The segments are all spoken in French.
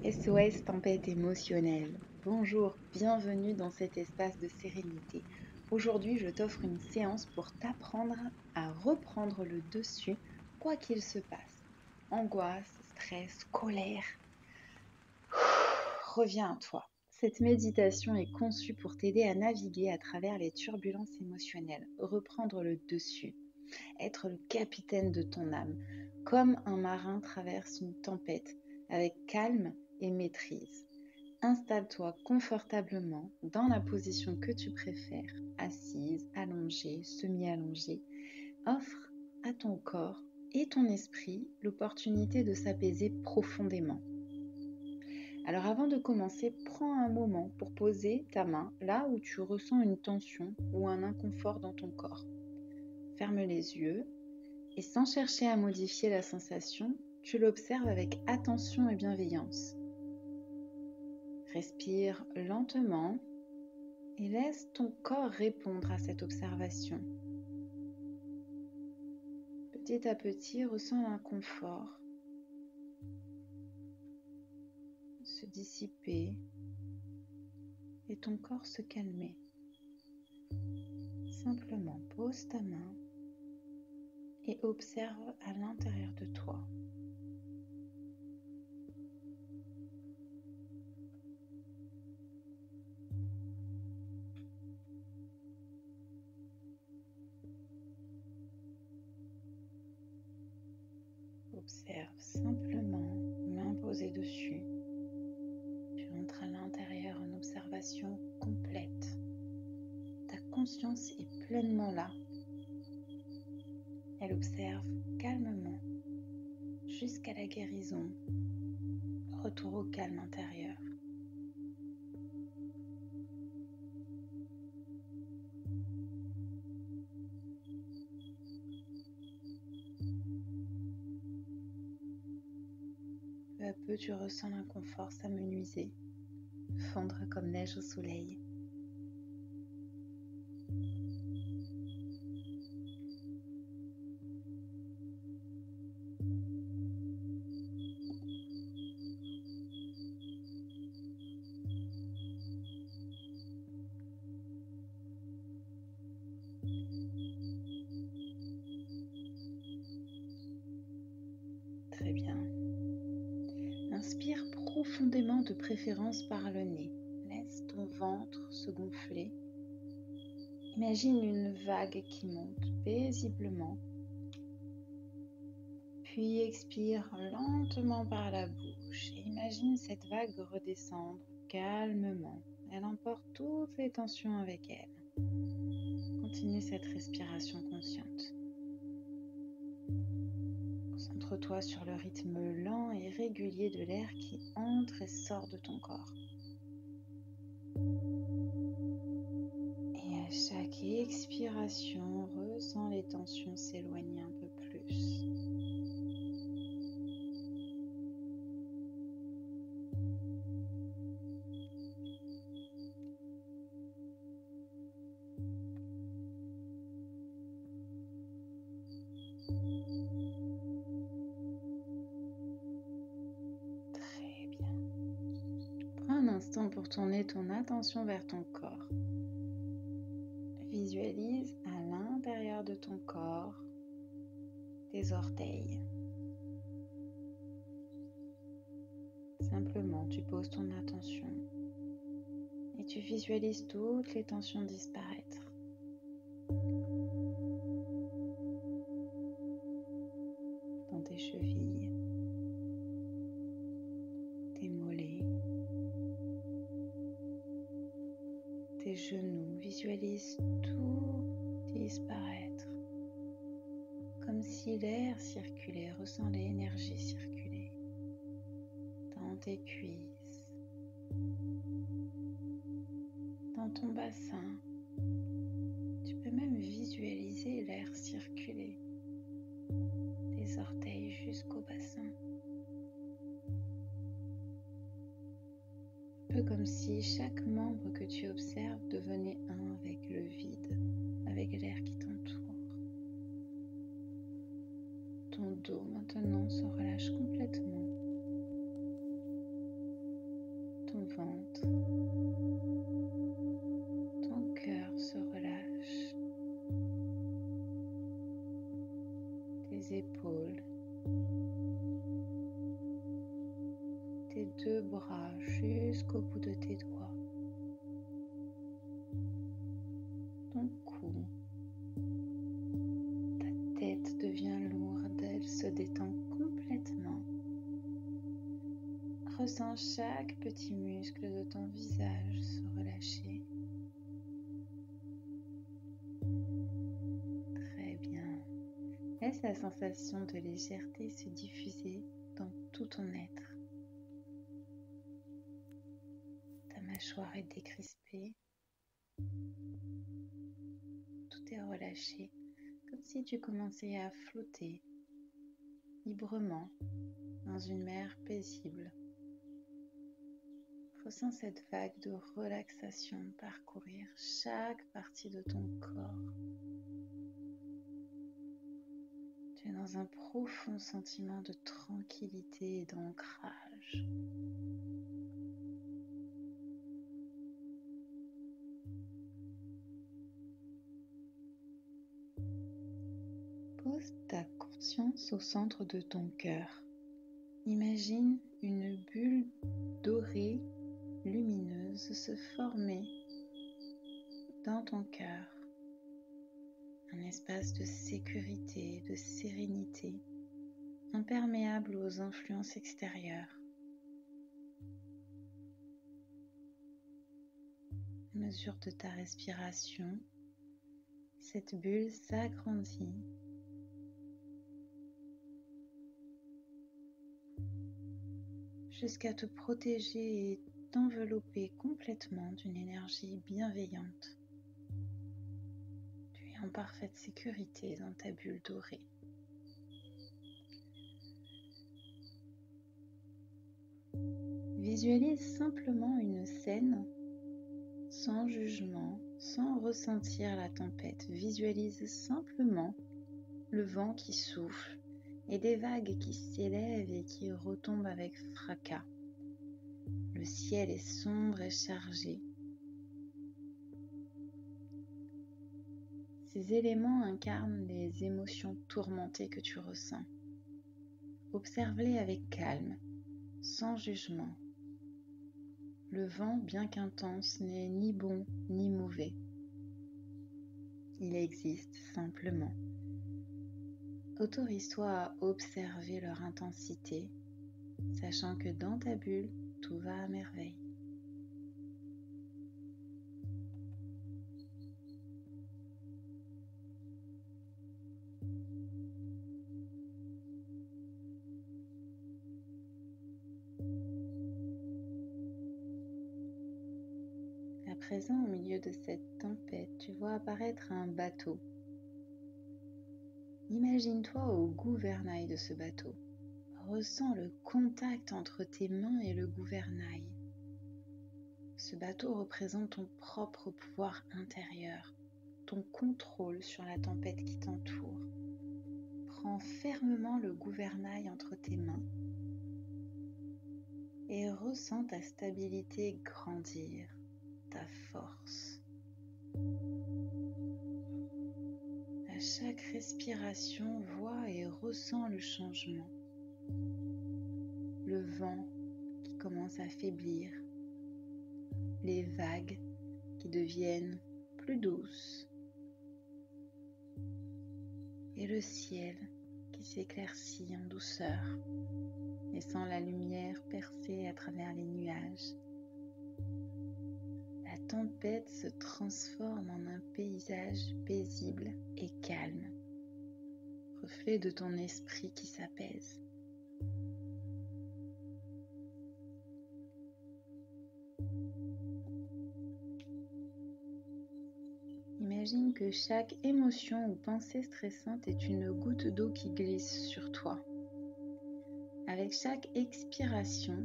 SOS Tempête émotionnelle. Bonjour, bienvenue dans cet espace de sérénité. Aujourd'hui, je t'offre une séance pour t'apprendre à reprendre le dessus, quoi qu'il se passe. Angoisse, stress, colère. Reviens à toi. Cette méditation est conçue pour t'aider à naviguer à travers les turbulences émotionnelles, reprendre le dessus, être le capitaine de ton âme, comme un marin traverse une tempête, avec calme et maîtrise. Installe-toi confortablement dans la position que tu préfères, assise, allongée, semi-allongée. Offre à ton corps et ton esprit l'opportunité de s'apaiser profondément. Alors avant de commencer, prends un moment pour poser ta main là où tu ressens une tension ou un inconfort dans ton corps. Ferme les yeux et sans chercher à modifier la sensation, tu l'observes avec attention et bienveillance. Respire lentement et laisse ton corps répondre à cette observation. Petit à petit, ressens l'inconfort se dissiper et ton corps se calmer. Simplement pose ta main et observe à l'intérieur de toi. Observe simplement, main posée dessus. Tu entres à l'intérieur en observation complète. Ta conscience est pleinement là. Elle observe calmement jusqu'à la guérison. Retour au calme intérieur. Peu à peu, tu ressens l'inconfort s'amenuiser, fondre comme neige au soleil. Très bien. Inspire profondément, de préférence par le nez. Laisse ton ventre se gonfler. Imagine une vague qui monte paisiblement. Puis expire lentement par la bouche. Et imagine cette vague redescendre calmement. Elle emporte toutes les tensions avec elle. Continue cette respiration consciente. Concentre-toi sur le rythme lent et régulier de l'air qui entre et sort de ton corps. Et à chaque expiration, ressens les tensions s'éloigner un peu plus. Très bien. Prends un instant pour tourner ton attention vers ton corps. Visualise à l'intérieur de ton corps tes orteils. Simplement, tu poses ton attention et tu visualises toutes les tensions disparaître. Dans tes chevilles, tes mollets, tes genoux. Visualise tout disparaître. Comme si l'air circulait, ressens l'énergie circuler dans tes cuisses, dans ton bassin. Tu peux même visualiser l'air circuler des orteils jusqu'au bassin. Un peu comme si chaque membre que tu observes devenait un avec le vide, avec l'air qui t'entoure. Ton dos maintenant se relâche complètement. ventre, ton cœur se relâche, tes épaules, tes deux bras jusqu'au bout de tes doigts, ton cou, ta tête devient lourde, elle se détend complètement. Ressens chaque petit muscle de ton visage se relâcher. Très bien. Laisse la sensation de légèreté se diffuser dans tout ton être. Ta mâchoire est décrispée. Tout est relâché, comme si tu commençais à flotter librement dans une mer paisible. Ressens cette vague de relaxation parcourir chaque partie de ton corps. Tu es dans un profond sentiment de tranquillité et d'ancrage. Pose ta conscience au centre de ton cœur. Imagine une bulle dorée, lumineuse se former dans ton cœur. Un espace de sécurité, de sérénité, imperméable aux influences extérieures. À mesure de ta respiration, cette bulle s'agrandit jusqu'à te protéger et t'envelopper complètement d'une énergie bienveillante. Tu es en parfaite sécurité dans ta bulle dorée. Visualise simplement une scène sans jugement, sans ressentir la tempête. Visualise simplement le vent qui souffle et des vagues qui s'élèvent et qui retombent avec fracas. Le ciel est sombre et chargé. Ces éléments incarnent les émotions tourmentées que tu ressens. Observe-les avec calme, sans jugement. Le vent, bien qu'intense, n'est ni bon ni mauvais. Il existe simplement. Autorise-toi à observer leur intensité, sachant que dans ta bulle, tout va à merveille. À présent, au milieu de cette tempête, tu vois apparaître un bateau. Imagine-toi au gouvernail de ce bateau. Ressens le contact entre tes mains et le gouvernail. Ce bateau représente ton propre pouvoir intérieur, ton contrôle sur la tempête qui t'entoure. Prends fermement le gouvernail entre tes mains et ressens ta stabilité grandir, ta force. À chaque respiration, vois et ressens le changement. Le vent qui commence à faiblir, les vagues qui deviennent plus douces et le ciel qui s'éclaircit en douceur, laissant la lumière percer à travers les nuages. La tempête se transforme en un paysage paisible et calme, reflet de ton esprit qui s'apaise. Imagine que chaque émotion ou pensée stressante est une goutte d'eau qui glisse sur toi. Avec chaque expiration,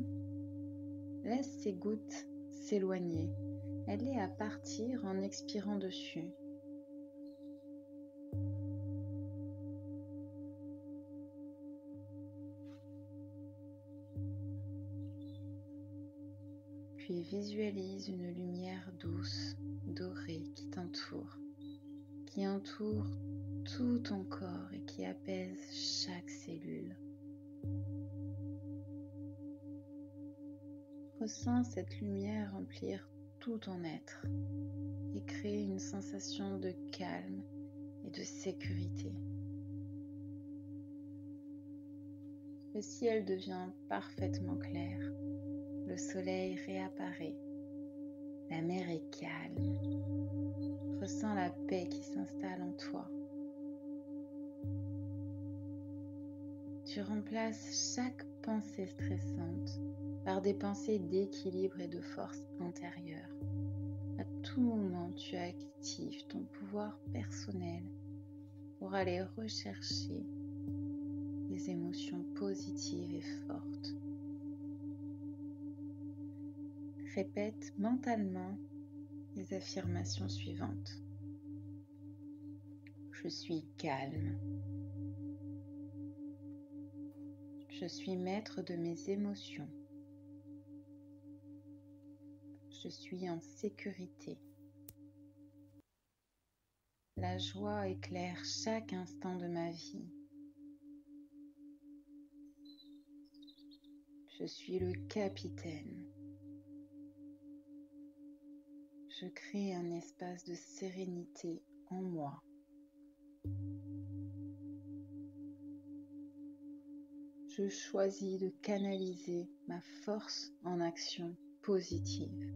laisse ces gouttes s'éloigner. Aide-les à partir en expirant dessus. Puis visualise une lumière douce, dorée qui entoure tout ton corps et qui apaise chaque cellule. Ressens cette lumière remplir tout ton être et créer une sensation de calme et de sécurité. Le ciel devient parfaitement clair, le soleil réapparaît, la mer est calme. Ressens la paix qui s'installe en toi. Tu remplaces chaque pensée stressante par des pensées d'équilibre et de force intérieure. À tout moment, tu actives ton pouvoir personnel pour aller rechercher des émotions positives et fortes. Répète mentalement les affirmations suivantes. Je suis calme. Je suis maître de mes émotions. Je suis en sécurité. La joie éclaire chaque instant de ma vie. Je suis le capitaine. Je crée un espace de sérénité en moi. Je choisis de canaliser ma force en action positive.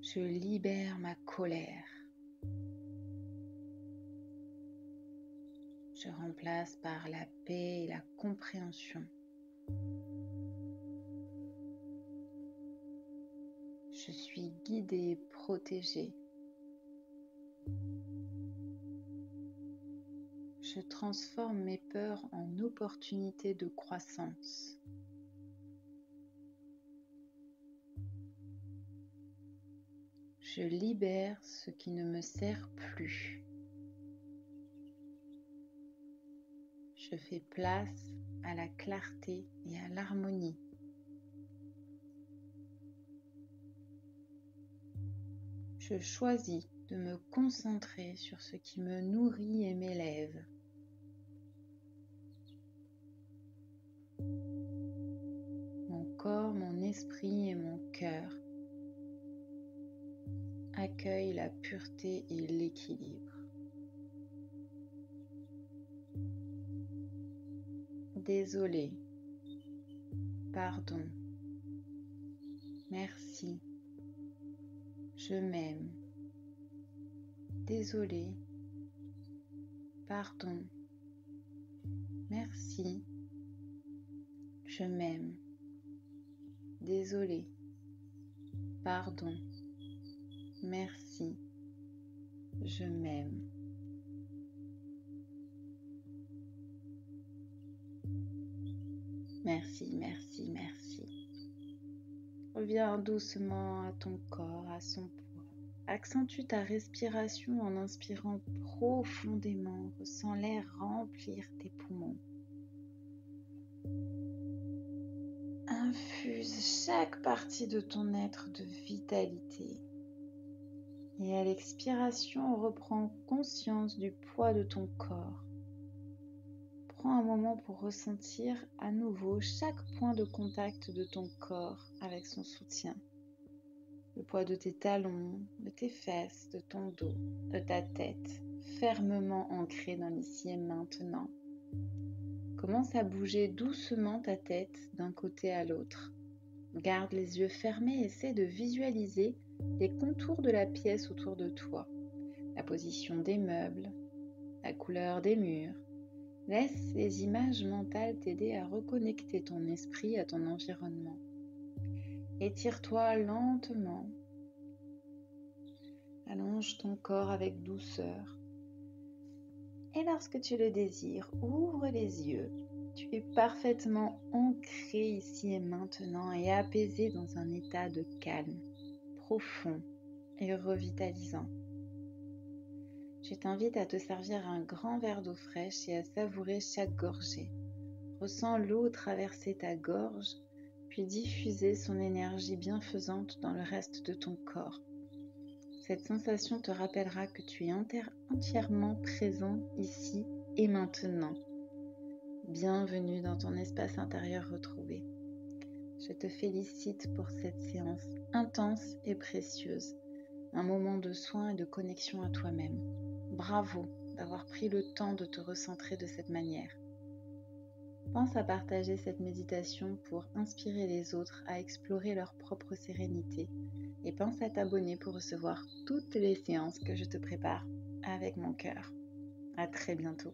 Je libère ma colère. Je remplace par la paix et la compréhension. Je suis guidée et protégée. Je transforme mes peurs en opportunités de croissance. Je libère ce qui ne me sert plus. Je fais place à la clarté et à l'harmonie. Je choisis de me concentrer sur ce qui me nourrit et m'élève. Mon corps, mon esprit et mon cœur accueillent la pureté et l'équilibre. Désolé, pardon, merci, je m'aime. Désolé, pardon, merci, je m'aime. Désolé, pardon, merci, je m'aime. Merci, merci, merci. Reviens doucement à ton corps, à son poids. Accentue ta respiration en inspirant profondément. Ressens l'air remplir tes poumons. Infuse chaque partie de ton être de vitalité. Et à l'expiration, reprends conscience du poids de ton corps. Prends un moment pour ressentir à nouveau chaque point de contact de ton corps avec son soutien. Le poids de tes talons, de tes fesses, de ton dos, de ta tête, fermement ancré dans l'ici et maintenant. Commence à bouger doucement ta tête d'un côté à l'autre. Garde les yeux fermés et essaie de visualiser les contours de la pièce autour de toi, la position des meubles, la couleur des murs. Laisse les images mentales t'aider à reconnecter ton esprit à ton environnement. Étire-toi lentement. Allonge ton corps avec douceur. Et lorsque tu le désires, ouvre les yeux. Tu es parfaitement ancré ici et maintenant et apaisé dans un état de calme, profond et revitalisant. Je t'invite à te servir un grand verre d'eau fraîche et à savourer chaque gorgée. Ressens l'eau traverser ta gorge, puis diffuser son énergie bienfaisante dans le reste de ton corps. Cette sensation te rappellera que tu es entièrement présent ici et maintenant. Bienvenue dans ton espace intérieur retrouvé. Je te félicite pour cette séance intense et précieuse, un moment de soin et de connexion à toi-même. Bravo d'avoir pris le temps de te recentrer de cette manière. Pense à partager cette méditation pour inspirer les autres à explorer leur propre sérénité et pense à t'abonner pour recevoir toutes les séances que je te prépare avec mon cœur. À très bientôt.